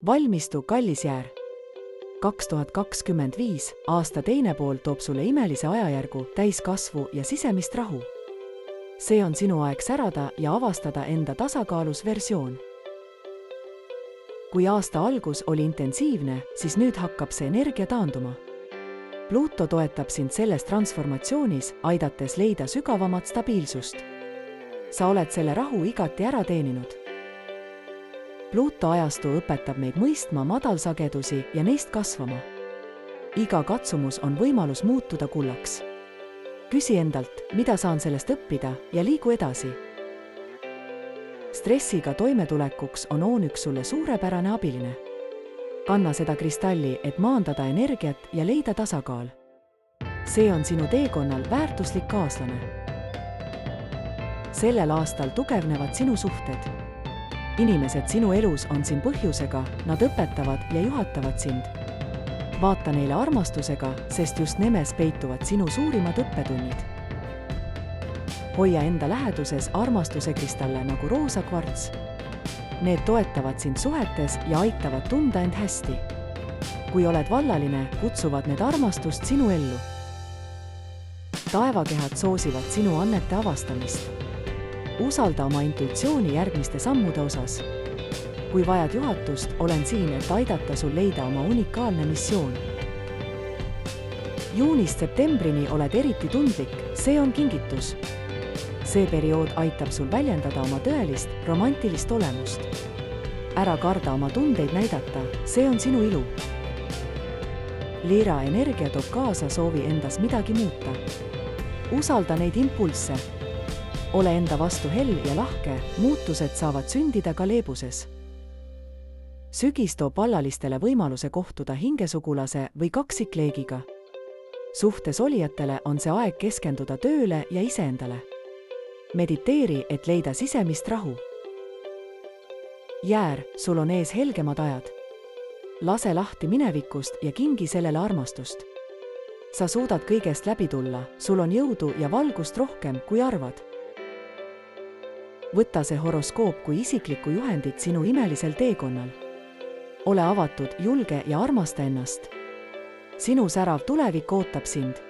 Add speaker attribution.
Speaker 1: Valmistu, kallis Jäär. 2025 aasta teine pool toob sulle imelise ajajärgu, täiskasvu ja sisemist rahu. See on sinu aeg särada ja avastada enda tasakaalus versioon. Kui aasta algus oli intensiivne, siis nüüd hakkab see energia taanduma. Pluto toetab sind selles transformatsioonis, aidates leida sügavamat stabiilsust. Sa oled selle rahu igati ära teeninud. Pluto ajastu õpetab meid mõistma madalsagedusi ja neist kasvama. Iga katsumus on võimalus muutuda kullaks. Küsi endalt, mida saan sellest õppida ja liigu edasi. Stressiga toimetulekuks on Oonüks sulle suurepärane abiline. Kanna seda kristalli, et maandada energiat ja leida tasakaal. See on sinu teekonnal väärtuslik kaaslane. Sellel aastal tugevnevad sinu suhted. Inimesed sinu elus on siin põhjusega, nad õpetavad ja juhatavad sind. Vaata neile armastusega, sest just nemes peituvad sinu suurimad õppetunnid. Hoia enda läheduses armastuse kristalle nagu roosa kvarts. Need toetavad sind suhetes ja aitavad tunda end hästi. Kui oled vallaline, kutsuvad need armastust sinu ellu. Taevakehad soosivad sinu annete avastamist. Usalda oma intuitsiooni järgmiste sammude osas. Kui vajad juhatust, olen siin, et aidata sul leida oma unikaalne missioon. Juunist septembrini oled eriti tundlik, see on kingitus. See periood aitab sul väljendada oma tõelist, romantilist olemust. Ära karda oma tundeid näidata, see on sinu ilu. Liira energia toob kaasa soovi endas midagi muuta. Usalda neid impulsse. Ole enda vastu hell ja lahke, muutused saavad sündida ka leebuses. Sügis toob vallalistele võimaluse kohtuda hingesugulase või kaksikleegiga. Suhtes olijatele on see aeg keskenduda tööle ja iseendale. Mediteeri, et leida sisemist rahu. Jäär, sul on ees helgemad ajad. Lase lahti minevikust ja kingi sellele armastust. Sa suudad kõigest läbi tulla, sul on jõudu ja valgust rohkem, kui arvad. Võta see horoskoop kui isiklikku juhendit sinu imelisel teekonnal. Ole avatud, julge ja armasta ennast. Sinu särav tulevik ootab sind.